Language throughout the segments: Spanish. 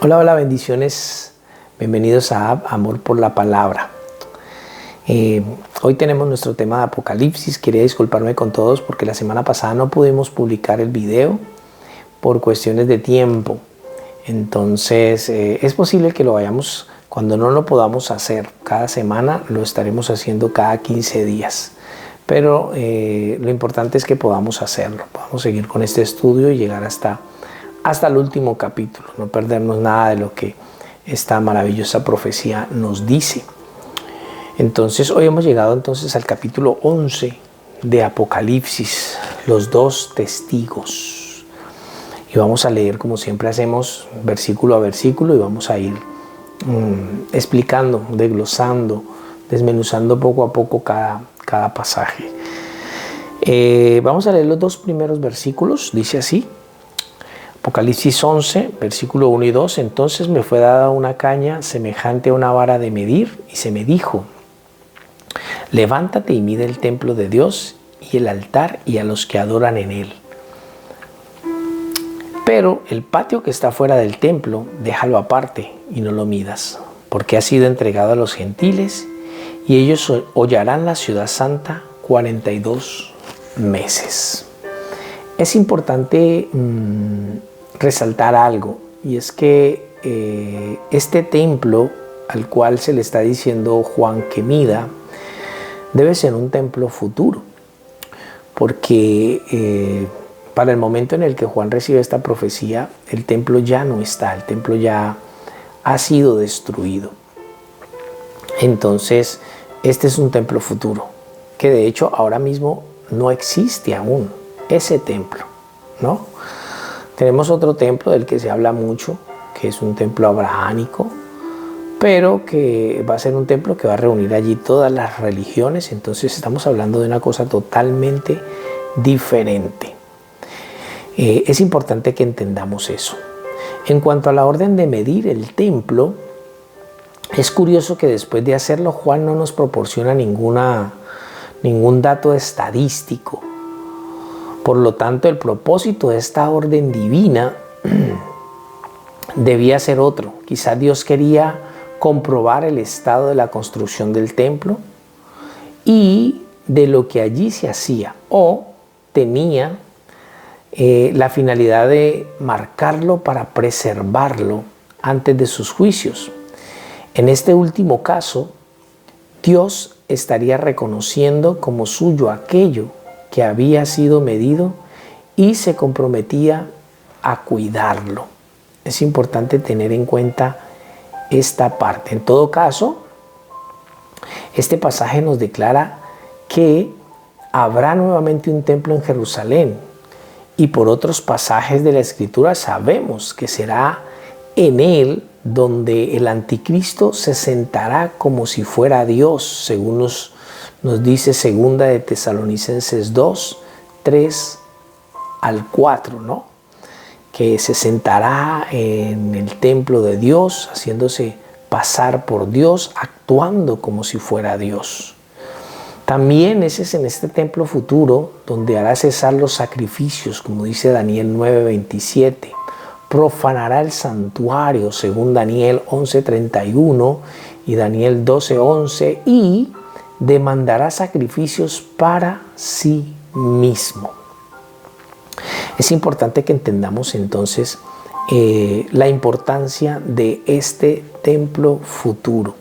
Hola, hola, bendiciones. Bienvenidos a Amor por la Palabra. Hoy tenemos nuestro tema de Apocalipsis. Quería disculparme con todos porque la semana pasada no pudimos publicar el video por cuestiones de tiempo. Entonces, es posible que lo vayamos, cuando no lo podamos hacer cada semana, lo estaremos haciendo cada 15 días. Pero lo importante es que podamos hacerlo, podamos seguir con este estudio y llegar hasta el último capítulo, no perdernos nada de lo que esta maravillosa profecía nos dice. Entonces, hoy hemos llegado entonces al capítulo 11 de Apocalipsis, los dos testigos. Y vamos a leer, como siempre hacemos, versículo a versículo, y vamos a ir explicando, desglosando, desmenuzando poco a poco cada pasaje. Vamos a leer los dos primeros versículos, dice así. Apocalipsis 11, versículo 1 y 2. Entonces me fue dada una caña semejante a una vara de medir, y se me dijo: levántate y mide el templo de Dios y el altar y a los que adoran en él. Pero el patio que está fuera del templo, déjalo aparte y no lo midas, porque ha sido entregado a los gentiles, y ellos hollarán la ciudad santa 42 meses. Es importante resaltar algo, y es que este templo al cual se le está diciendo Juan que mida debe ser un templo futuro, porque para el momento en el que Juan recibe esta profecía, el templo ya no está, el templo ya ha sido destruido. Entonces, este es un templo futuro, que de hecho ahora mismo no existe aún ese templo, ¿no? Tenemos otro templo del que se habla mucho, que es un templo abrahámico, pero que va a ser un templo que va a reunir allí todas las religiones. Entonces estamos hablando de una cosa totalmente diferente. Es importante que entendamos eso. En cuanto a la orden de medir el templo, es curioso que después de hacerlo Juan no nos proporciona ningún dato estadístico. Por lo tanto, el propósito de esta orden divina debía ser otro. Quizás Dios quería comprobar el estado de la construcción del templo y de lo que allí se hacía, o tenía la finalidad de marcarlo para preservarlo antes de sus juicios. En este último caso, Dios estaría reconociendo como suyo aquello que había sido medido y se comprometía a cuidarlo. Es importante tener en cuenta esta parte. En todo caso, este pasaje nos declara que habrá nuevamente un templo en Jerusalén, y por otros pasajes de la Escritura sabemos que será en él donde el anticristo se sentará como si fuera Dios, según nos dice segunda de Tesalonicenses 2, 3 al 4, ¿no? Que se sentará en el templo de Dios, haciéndose pasar por Dios, actuando como si fuera Dios. También ese es en este templo futuro donde hará cesar los sacrificios, como dice Daniel 9:27. Profanará el santuario, según Daniel 11:31 y Daniel 12:11, y demandará sacrificios para sí mismo. Es importante que entendamos entonces la importancia de este templo futuro.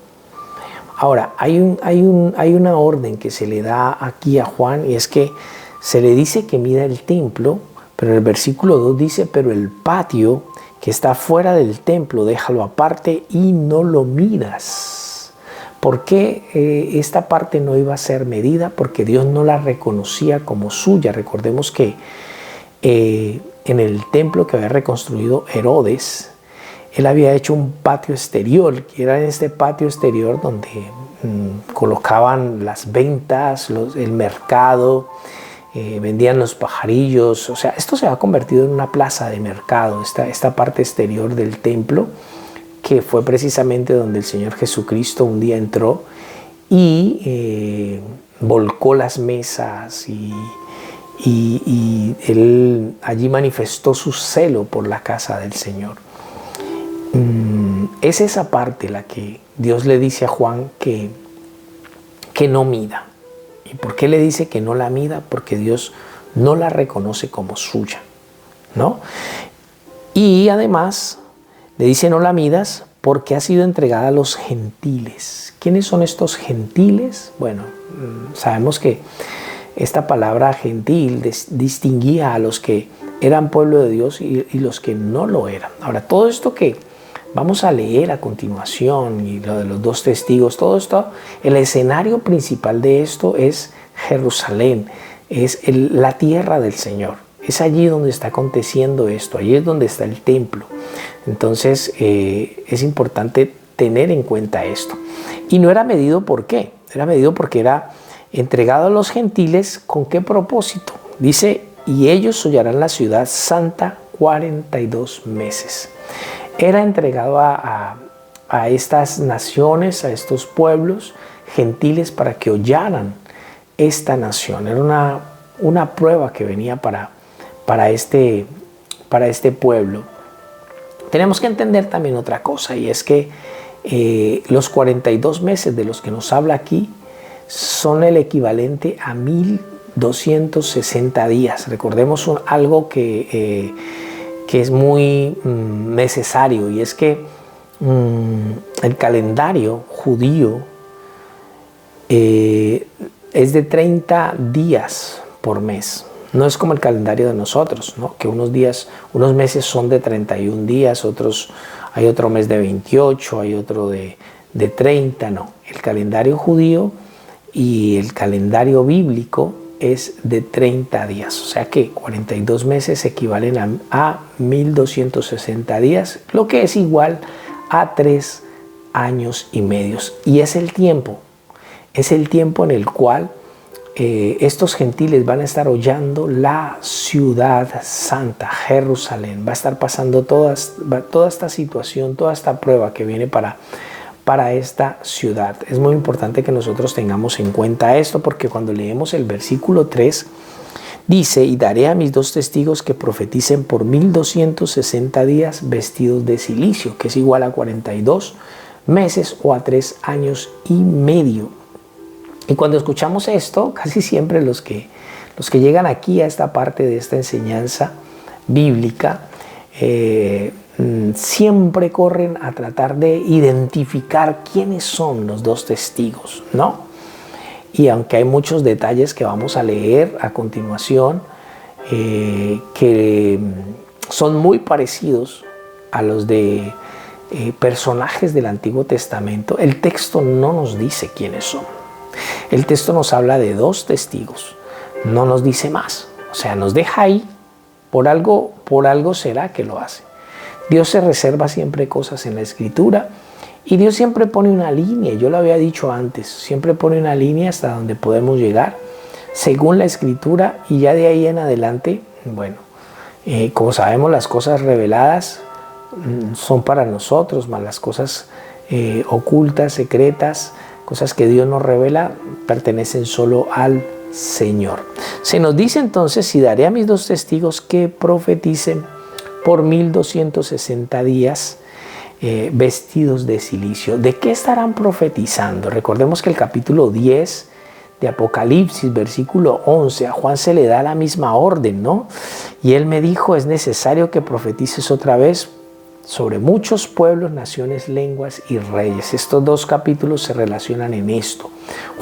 Ahora, hay una orden que se le da aquí a Juan, y es que se le dice que mida el templo, pero en el versículo 2 dice: pero el patio que está fuera del templo, déjalo aparte y no lo midas. ¿Por qué esta parte no iba a ser medida? Porque Dios no la reconocía como suya. Recordemos que en el templo que había reconstruido Herodes, él había hecho un patio exterior, que era en este patio exterior donde colocaban las ventas, el mercado, vendían los pajarillos. O sea, esto se ha convertido en una plaza de mercado, esta parte exterior del templo, que fue precisamente donde el Señor Jesucristo un día entró y volcó las mesas, y él allí manifestó su celo por la casa del Señor. es esa parte la que Dios le dice a Juan que no mida. ¿Y por qué le dice que no la mida? Porque Dios no la reconoce como suya, ¿no? Y además le dice no la midas porque ha sido entregada a los gentiles. ¿Quiénes son estos gentiles? Bueno, sabemos que esta palabra gentil distinguía a los que eran pueblo de Dios y los que no lo eran. Ahora, todo esto que vamos a leer a continuación y lo de los dos testigos, todo esto, el escenario principal de esto es Jerusalén, es la tierra del Señor. Es allí donde está aconteciendo esto, allí es donde está el templo. Entonces es importante tener en cuenta esto. Y no era medido ¿por qué? Era medido porque era entregado a los gentiles. ¿Con qué propósito? Dice, y ellos hollarán la ciudad santa 42 meses. Era entregado a estas naciones, a estos pueblos gentiles para que hollaran esta nación. Era una prueba que venía para este pueblo. Tenemos que entender también otra cosa, y es que los 42 meses de los que nos habla aquí son el equivalente a 1260 días. Recordemos algo que es muy necesario, y es que el calendario judío es de 30 días por mes. No es como el calendario de nosotros, ¿no? Que unos meses son de 31 días, hay otro mes de 28, hay otro de 30, no. El calendario judío y el calendario bíblico es de 30 días, o sea que 42 meses equivalen a 1260 días, lo que es igual a 3 años y medio. Y es el tiempo en el cual estos gentiles van a estar hollando la ciudad santa, Jerusalén. Va a estar pasando toda esta situación, toda esta prueba que viene para esta ciudad. Es muy importante que nosotros tengamos en cuenta esto, porque cuando leemos el versículo 3, dice, y daré a mis dos testigos que profeticen por 1260 días vestidos de cilicio, que es igual a 42 meses o a 3 años y medio. Y cuando escuchamos esto, casi siempre los que llegan aquí a esta parte de esta enseñanza bíblica, siempre corren a tratar de identificar quiénes son los dos testigos, ¿no? Y aunque hay muchos detalles que vamos a leer a continuación, que son muy parecidos a los de personajes del Antiguo Testamento, el texto no nos dice quiénes son. El texto nos habla de dos testigos, no nos dice más. O sea, nos deja ahí, por algo será que lo hace. Dios se reserva siempre cosas en la Escritura y Dios siempre pone una línea. Yo lo había dicho antes, siempre pone una línea hasta donde podemos llegar según la Escritura, y ya de ahí en adelante, bueno, como sabemos, las cosas reveladas son para nosotros, más las cosas ocultas, secretas, cosas que Dios nos revela, pertenecen solo al Señor. Se nos dice entonces, y daré a mis dos testigos que profeticen por 1260 días vestidos de cilicio. ¿De qué estarán profetizando? Recordemos que el capítulo 10 de Apocalipsis, versículo 11, a Juan se le da la misma orden, ¿no? Y él me dijo, es necesario que profetices otra vez sobre muchos pueblos, naciones, lenguas y reyes. Estos dos capítulos se relacionan en esto.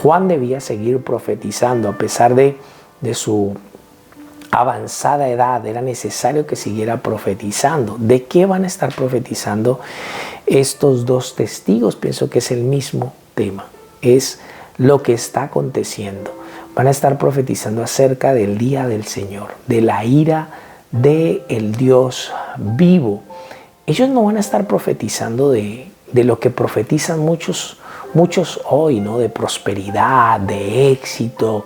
Juan debía seguir profetizando a pesar de su avanzada edad. Era necesario que siguiera profetizando. ¿De qué van a estar profetizando estos dos testigos? Pienso que es el mismo tema. Es lo que está aconteciendo. Van a estar profetizando acerca del día del Señor, de la ira del Dios vivo. Ellos no van a estar profetizando de lo que profetizan muchos hoy, ¿no? De prosperidad, de éxito,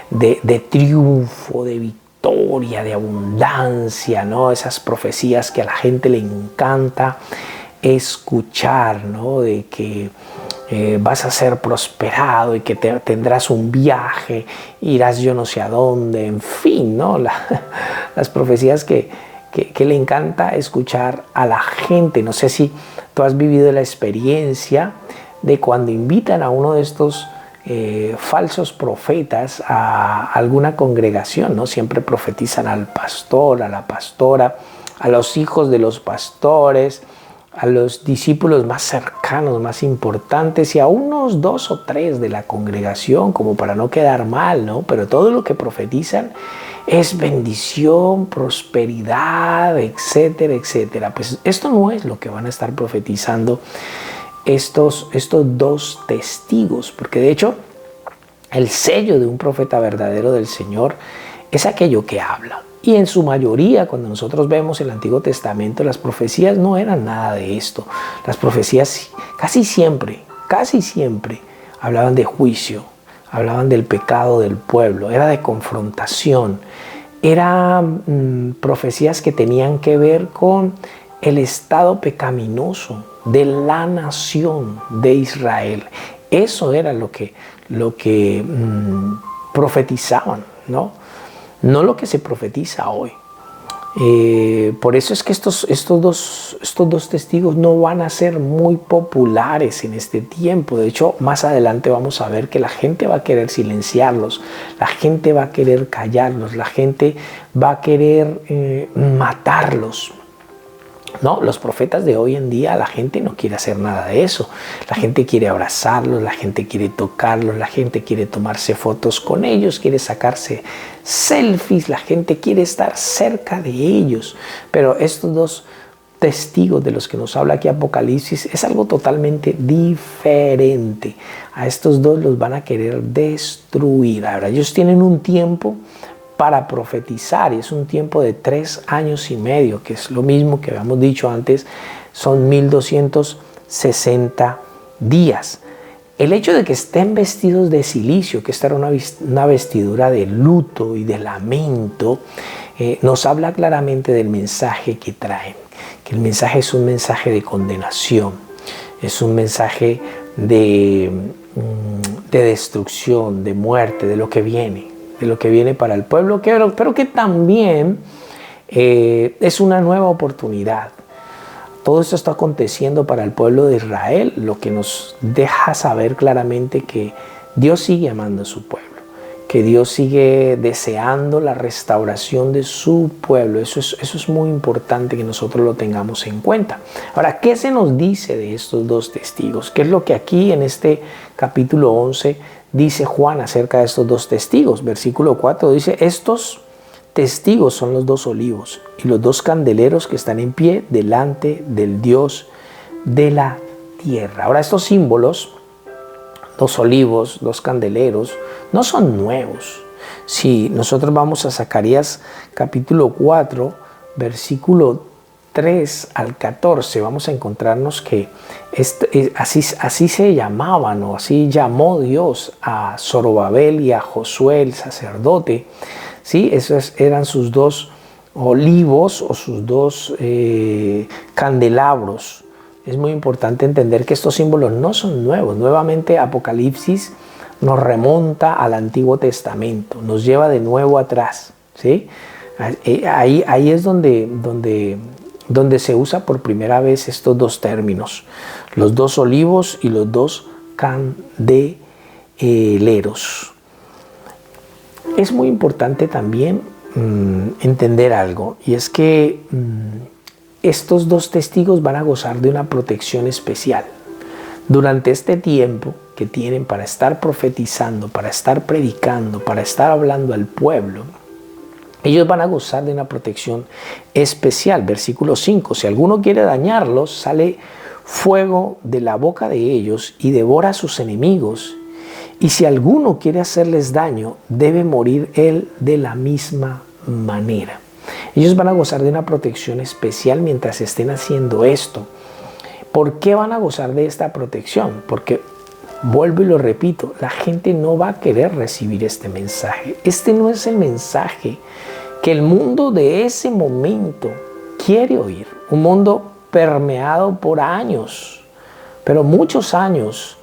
de triunfo, de victoria, de abundancia, ¿no? Esas profecías que a la gente le encanta escuchar, ¿no? De que vas a ser prosperado y que tendrás un viaje, irás yo no sé a dónde, en fin, ¿no? Las profecías que que le encanta escuchar a la gente. No sé si tú has vivido la experiencia de cuando invitan a uno de estos falsos profetas a alguna congregación, ¿no? Siempre profetizan al pastor, a la pastora, a los hijos de los pastores, a los discípulos más cercanos, más importantes y a unos 2 o 3 de la congregación, como para no quedar mal, ¿no? Pero todo lo que profetizan es bendición, prosperidad, etcétera, etcétera. Pues esto no es lo que van a estar profetizando estos 2 testigos, porque de hecho el sello de un profeta verdadero del Señor es aquello que habla. Y en su mayoría, cuando nosotros vemos el Antiguo Testamento, las profecías no eran nada de esto. Las profecías casi siempre hablaban de juicio, hablaban del pecado del pueblo, era de confrontación. Eran profecías que tenían que ver con el estado pecaminoso de la nación de Israel. Eso era lo que profetizaban, ¿no? No lo que se profetiza hoy. Por eso es que estos dos testigos no van a ser muy populares en este tiempo. De hecho, más adelante vamos a ver que la gente va a querer silenciarlos, la gente va a querer callarlos, la gente va a querer matarlos. No, los profetas de hoy en día, la gente no quiere hacer nada de eso. La gente quiere abrazarlos, la gente quiere tocarlos, la gente quiere tomarse fotos con ellos, quiere sacarse selfies, la gente quiere estar cerca de ellos. Pero estos 2 testigos de los que nos habla aquí Apocalipsis es algo totalmente diferente. A estos 2 los van a querer destruir. Ahora, ellos tienen un tiempo para profetizar, y es un tiempo de 3 años y medio, que es lo mismo que habíamos dicho antes, son 1260 días. El hecho de que estén vestidos de cilicio, que esta era una vestidura de luto y de lamento, nos habla claramente del mensaje que traen, que el mensaje es un mensaje de condenación, es un mensaje de destrucción, de muerte, de lo que viene para el pueblo, pero que también es una nueva oportunidad. Todo esto está aconteciendo para el pueblo de Israel, lo que nos deja saber claramente que Dios sigue amando a su pueblo, que Dios sigue deseando la restauración de su pueblo. Eso es muy importante que nosotros lo tengamos en cuenta. Ahora, ¿qué se nos dice de estos 2 testigos? ¿Qué es lo que aquí en este capítulo 11 dice Juan acerca de estos 2 testigos? Versículo 4 dice: estos testigos son los 2 olivos y los 2 candeleros que están en pie delante del Dios de la tierra. Ahora, estos símbolos, 2 olivos, 2 candeleros, no son nuevos. Si nosotros vamos a Zacarías capítulo 4, versículo 3 al 14, vamos a encontrarnos que así se llamaban, o así llamó Dios a Zorobabel y a Josué el sacerdote. ¿Sí? Esos eran sus 2 olivos o sus 2 candelabros. Es muy importante entender que estos símbolos no son nuevos. Nuevamente Apocalipsis nos remonta al Antiguo Testamento, nos lleva de nuevo atrás, ¿sí? Ahí es donde se usa por primera vez estos 2 términos, los 2 olivos y los 2 candeleros. Es muy importante también entender algo, y es que estos 2 testigos van a gozar de una protección especial. Durante este tiempo que tienen para estar profetizando, para estar predicando, para estar hablando al pueblo, ellos van a gozar de una protección especial. Versículo 5, si alguno quiere dañarlos, sale fuego de la boca de ellos y devora a sus enemigos. Y si alguno quiere hacerles daño, debe morir él de la misma manera. Ellos van a gozar de una protección especial mientras estén haciendo esto. ¿Por qué van a gozar de esta protección? Porque, vuelvo y lo repito, la gente no va a querer recibir este mensaje. Este no es el mensaje que el mundo de ese momento quiere oír. Un mundo permeado por años, pero muchos años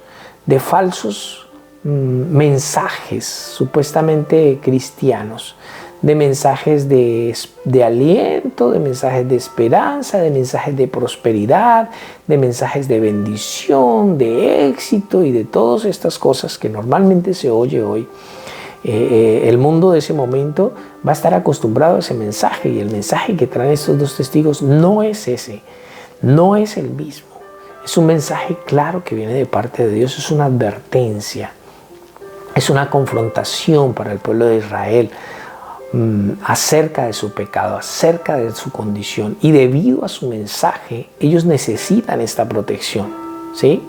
de falsos mensajes supuestamente cristianos, de mensajes de aliento, de mensajes de esperanza, de mensajes de prosperidad, de mensajes de bendición, de éxito y de todas estas cosas que normalmente se oye hoy. El mundo de ese momento va a estar acostumbrado a ese mensaje, y el mensaje que traen estos dos testigos no es ese, no es el mismo. Es un mensaje claro que viene de parte de Dios, es una advertencia, es una confrontación para el pueblo de Israel acerca de su pecado, acerca de su condición, y debido a su mensaje ellos necesitan esta protección, ¿sí?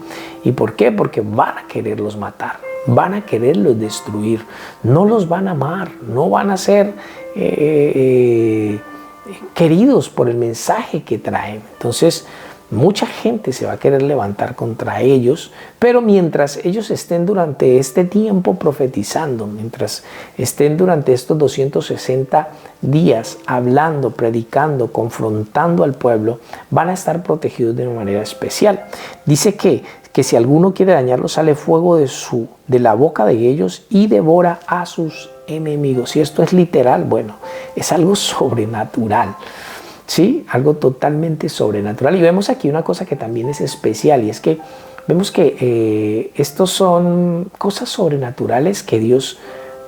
¿Y por qué? Porque van a quererlos matar, van a quererlos destruir, no los van a amar, no van a ser queridos por el mensaje que traen. Entonces mucha gente se va a querer levantar contra ellos, pero mientras ellos estén durante este tiempo profetizando, mientras estén durante estos 260 días hablando, predicando, confrontando al pueblo, van a estar protegidos de una manera especial. Dice que si alguno quiere dañarlos, sale fuego de la boca de ellos y devora a sus enemigos. Y esto es literal, bueno, es algo sobrenatural. Sí, algo totalmente sobrenatural. Y vemos aquí una cosa que también es especial, y es que vemos que estos son cosas sobrenaturales que Dios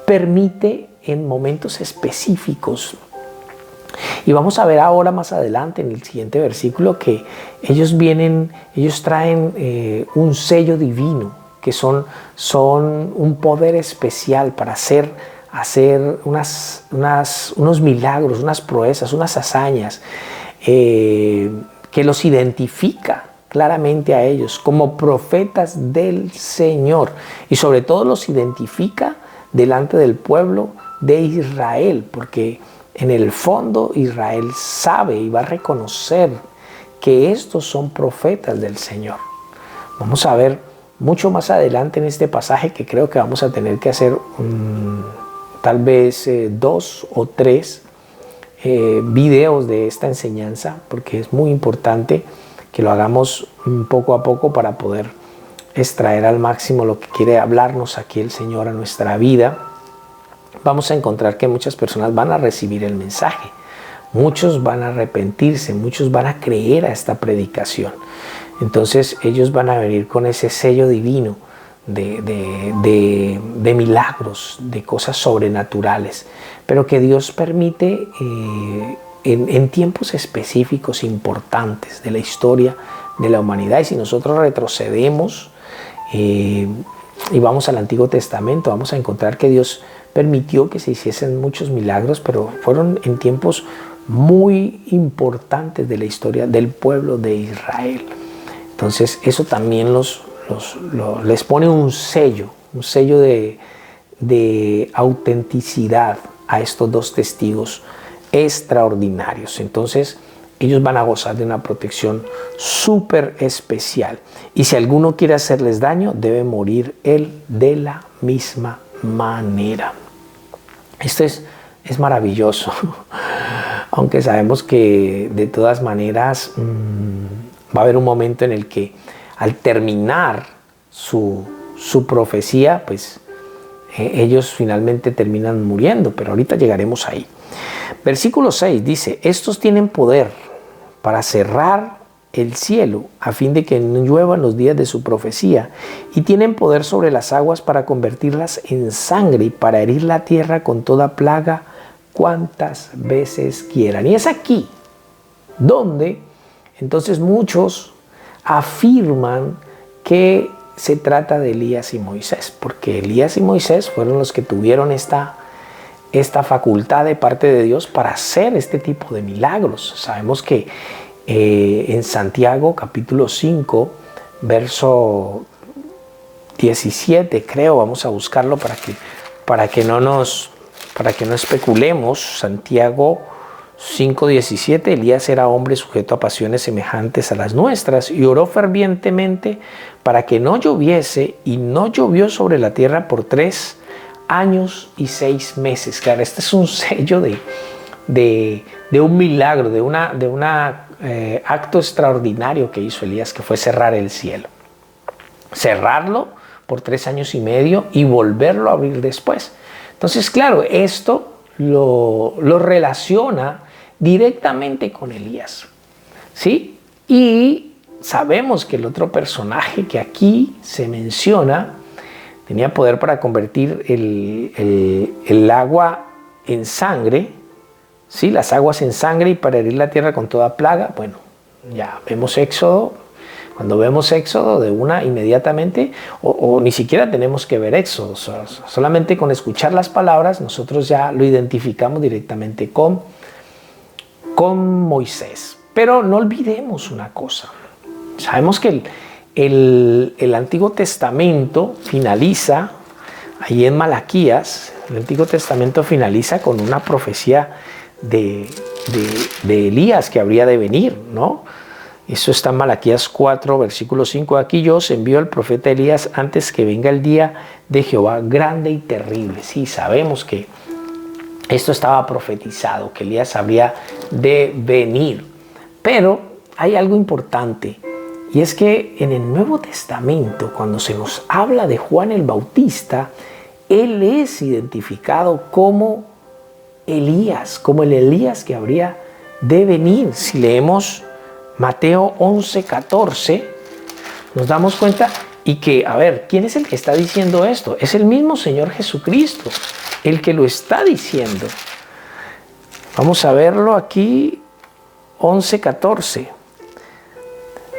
permite en momentos específicos. Y vamos a ver ahora más adelante en el siguiente versículo que ellos traen un sello divino, que son un poder especial para hacer unos milagros, unas proezas, unas hazañas que los identifica claramente a ellos como profetas del Señor, y sobre todo los identifica delante del pueblo de Israel, porque en el fondo Israel sabe y va a reconocer que estos son profetas del Señor. Vamos a ver mucho más adelante en este pasaje que creo que vamos a tener que hacer tal vez 2 o 3 videos de esta enseñanza, porque es muy importante que lo hagamos poco a poco para poder extraer al máximo lo que quiere hablarnos aquí el Señor a nuestra vida. Vamos a encontrar que muchas personas van a recibir el mensaje, muchos van a arrepentirse, muchos van a creer a esta predicación. Entonces ellos van a venir con ese sello divino de milagros, de cosas sobrenaturales, pero que Dios permite en tiempos específicos importantes de la historia de la humanidad. Y si nosotros retrocedemos y vamos al Antiguo Testamento, vamos a encontrar que Dios permitió que se hiciesen muchos milagros, pero fueron en tiempos muy importantes de la historia del pueblo de Israel. Entonces eso también les pone un sello de autenticidad a estos dos testigos extraordinarios. Entonces ellos van a gozar de una protección súper especial, y si alguno quiere hacerles daño, debe morir él de la misma manera. Esto es maravilloso, aunque sabemos que de todas maneras va a haber un momento en el que al terminar su profecía, pues ellos finalmente terminan muriendo, pero ahorita llegaremos ahí. Versículo 6 dice: estos tienen poder para cerrar el cielo a fin de que no llueva en los días de su profecía, y tienen poder sobre las aguas para convertirlas en sangre y para herir la tierra con toda plaga cuantas veces quieran. Y es aquí donde entonces muchos afirman que se trata de Elías y Moisés, porque Elías y Moisés fueron los que tuvieron esta facultad de parte de Dios para hacer este tipo de milagros. Sabemos que en Santiago capítulo 5 verso 17, creo, vamos a buscarlo para que no especulemos. Santiago 5:17, Elías era hombre sujeto a pasiones semejantes a las nuestras y oró fervientemente para que no lloviese, y no llovió sobre la tierra por 3 años y 6 meses. Claro, este es un sello de un milagro, de un acto extraordinario que hizo Elías, que fue cerrar el cielo. Cerrarlo por 3 años y medio y volverlo a abrir después. Entonces, claro, esto lo relaciona directamente con Elías, ¿sí? Y sabemos que el otro personaje que aquí se menciona tenía poder para convertir el agua en sangre, ¿sí? Las aguas en sangre y para herir la tierra con toda plaga. Bueno, ya vemos Éxodo. Cuando vemos Éxodo de una inmediatamente, o ni siquiera tenemos que ver Éxodo, solamente con escuchar las palabras nosotros ya lo identificamos directamente con Moisés. Pero no olvidemos una cosa, sabemos que el Antiguo Testamento finaliza, ahí en Malaquías, el Antiguo Testamento finaliza con una profecía de Elías que habría de venir, ¿no? Eso está en Malaquías 4, versículo 5. Aquí yo os envío al profeta Elías antes que venga el día de Jehová grande y terrible. Sí, sabemos que esto estaba profetizado, que Elías habría de venir. Pero hay algo importante, y es que en el Nuevo Testamento, cuando se nos habla de Juan el Bautista, él es identificado como Elías, como el Elías que habría de venir. Si leemos Mateo 11:14, nos damos cuenta y que, a ver, ¿quién es el que está diciendo esto? Es el mismo Señor Jesucristo, el que lo está diciendo. Vamos a verlo aquí, 11:14.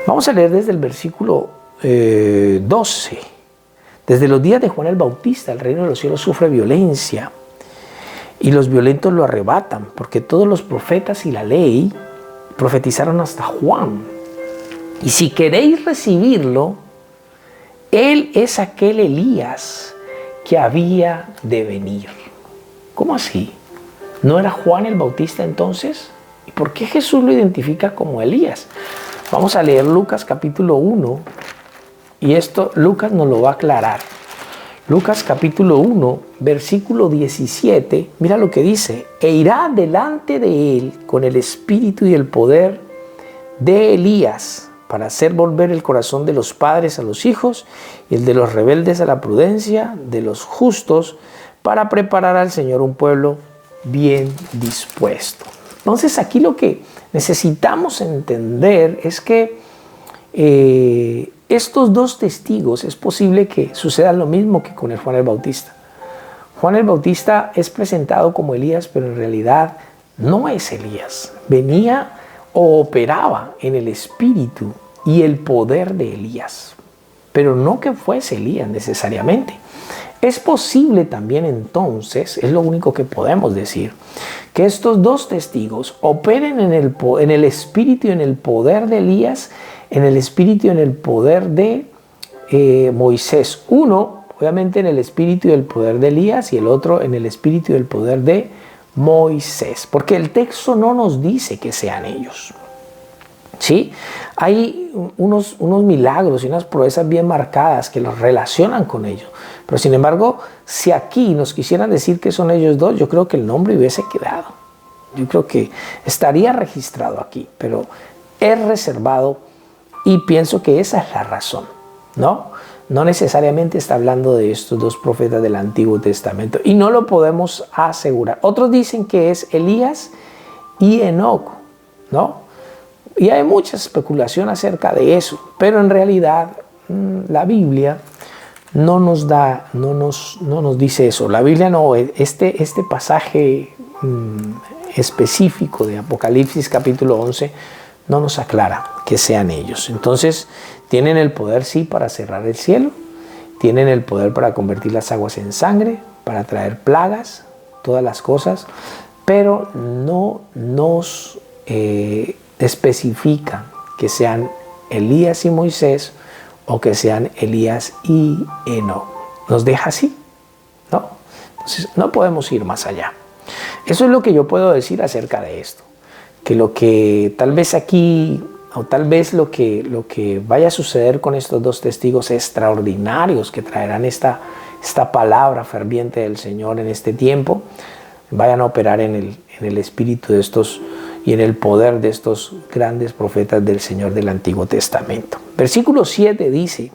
Vamos a leer desde el versículo 12. Desde los días de Juan el Bautista, el reino de los cielos sufre violencia y los violentos lo arrebatan, porque todos los profetas y la ley profetizaron hasta Juan. Y si queréis recibirlo, él es aquel Elías que había de venir. ¿Cómo así? ¿No era Juan el Bautista entonces? ¿Y por qué Jesús lo identifica como Elías? Vamos a leer Lucas capítulo 1 y esto Lucas nos lo va a aclarar. Lucas capítulo 1, versículo 17, mira lo que dice: e irá delante de él con el espíritu y el poder de Elías para hacer volver el corazón de los padres a los hijos y el de los rebeldes a la prudencia de los justos, para preparar al Señor un pueblo bien dispuesto. Entonces aquí lo que necesitamos entender es que estos dos testigos es posible que suceda lo mismo que con el Juan el Bautista. Juan el Bautista es presentado como Elías, pero en realidad no es Elías. Venía o operaba en el espíritu y el poder de Elías, pero no que fuese Elías necesariamente. Es posible también entonces, es lo único que podemos decir, que estos dos testigos operen en el espíritu y en el poder de Elías, en el espíritu y en el poder de Moisés. Uno, obviamente, en el espíritu y el poder de Elías, y el otro en el espíritu y el poder de Moisés, porque el texto no nos dice que sean ellos. ¿Sí? Hay unos milagros y unas proezas bien marcadas que los relacionan con ellos. Pero sin embargo, si aquí nos quisieran decir que son ellos dos, yo creo que el nombre hubiese quedado. Yo creo que estaría registrado aquí, pero es reservado y pienso que esa es la razón, ¿no? No necesariamente está hablando de estos dos profetas del Antiguo Testamento y no lo podemos asegurar. Otros dicen que es Elías y Enoc, ¿no? Y hay mucha especulación acerca de eso, pero en realidad la Biblia no nos dice eso. La Biblia no, este pasaje específico de Apocalipsis capítulo 11 no nos aclara que sean ellos. Entonces tienen el poder, sí, para cerrar el cielo, tienen el poder para convertir las aguas en sangre, para traer plagas, todas las cosas, pero no nos especifican que sean Elías y Moisés o que sean Elías y Enoc. Nos deja así, ¿no? Entonces no podemos ir más allá. Eso es lo que yo puedo decir acerca de esto. Que lo que tal vez aquí, o tal vez lo que vaya a suceder con estos dos testigos extraordinarios que traerán esta palabra ferviente del Señor en este tiempo, vayan a operar en el espíritu de estos y en el poder de estos grandes profetas del Señor del Antiguo Testamento. Versículo 7 dice: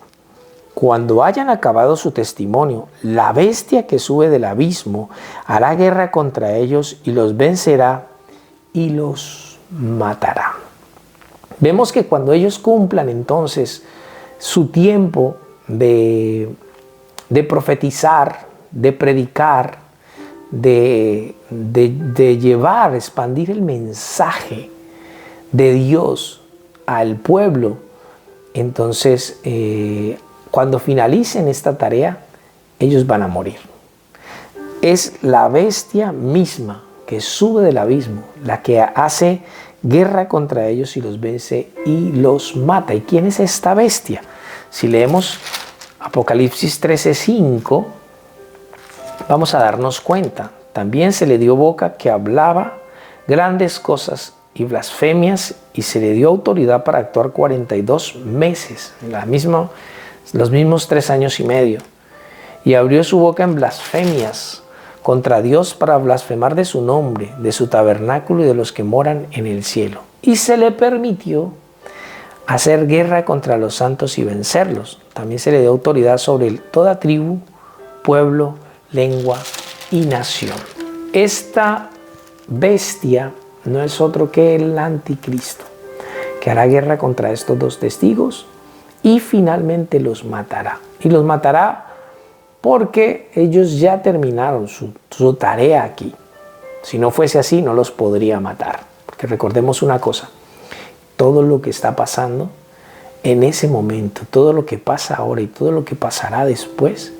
Cuando hayan acabado su testimonio, la bestia que sube del abismo hará guerra contra ellos y los vencerá y los matará. Vemos que cuando ellos cumplan entonces su tiempo de profetizar, de predicar, de llevar, expandir el mensaje de Dios al pueblo, entonces cuando finalicen esta tarea, ellos van a morir. Es la bestia misma que sube del abismo la que hace guerra contra ellos y los vence y los mata. ¿Y quién es esta bestia? Si leemos Apocalipsis 13:5, vamos a darnos cuenta. También se le dio boca que hablaba grandes cosas y blasfemias, y se le dio autoridad para actuar 42 meses, los mismos 3 años y medio. Y abrió su boca en blasfemias contra Dios para blasfemar de su nombre, de su tabernáculo y de los que moran en el cielo. Y se le permitió hacer guerra contra los santos y vencerlos. También se le dio autoridad sobre toda tribu, pueblo, lengua y nación. Esta bestia no es otro que el anticristo, que hará guerra contra estos dos testigos y finalmente los matará. Y los matará porque ellos ya terminaron su tarea aquí. Si no fuese así, no los podría matar. Porque recordemos una cosa, todo lo que está pasando en ese momento, todo lo que pasa ahora y todo lo que pasará después,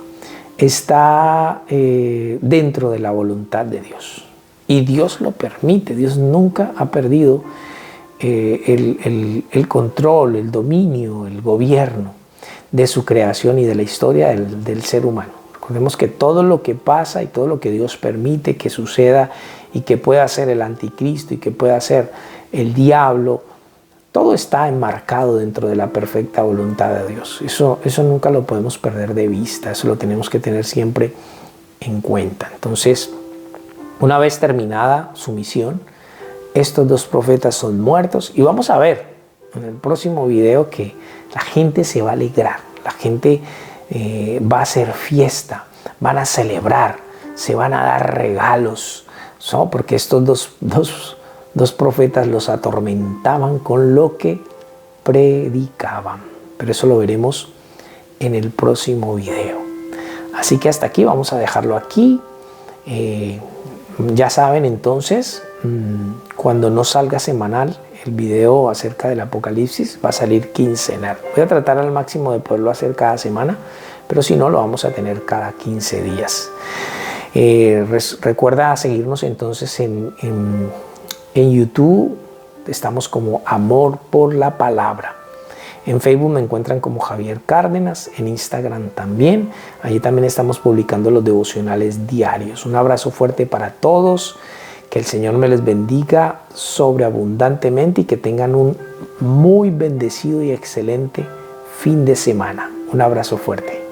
está dentro de la voluntad de Dios. Y Dios lo permite. Dios nunca ha perdido el control, el dominio, el gobierno de su creación y de la historia del ser humano. Recordemos que todo lo que pasa y todo lo que Dios permite que suceda y que pueda hacer el anticristo y que pueda hacer el diablo, todo está enmarcado dentro de la perfecta voluntad de Dios. Eso nunca lo podemos perder de vista, eso lo tenemos que tener siempre en cuenta. Entonces, una vez terminada su misión, estos dos profetas son muertos y vamos a ver en el próximo video que la gente se va a alegrar, la gente va a hacer fiesta, van a celebrar, se van a dar regalos, ¿no? Porque estos dos profetas los atormentaban con lo que predicaban. Pero eso lo veremos en el próximo video. Así que hasta aquí, vamos a dejarlo aquí. Ya saben entonces, cuando no salga semanal el video acerca del Apocalipsis, va a salir quincenal. Voy a tratar al máximo de poderlo hacer cada semana, pero si no, lo vamos a tener cada 15 días. Recuerda seguirnos entonces en YouTube, estamos como Amor por la Palabra. En Facebook me encuentran como Javier Cárdenas, en Instagram también. Allí también estamos publicando los devocionales diarios. Un abrazo fuerte para todos, que el Señor me les bendiga sobreabundantemente y que tengan un muy bendecido y excelente fin de semana. Un abrazo fuerte.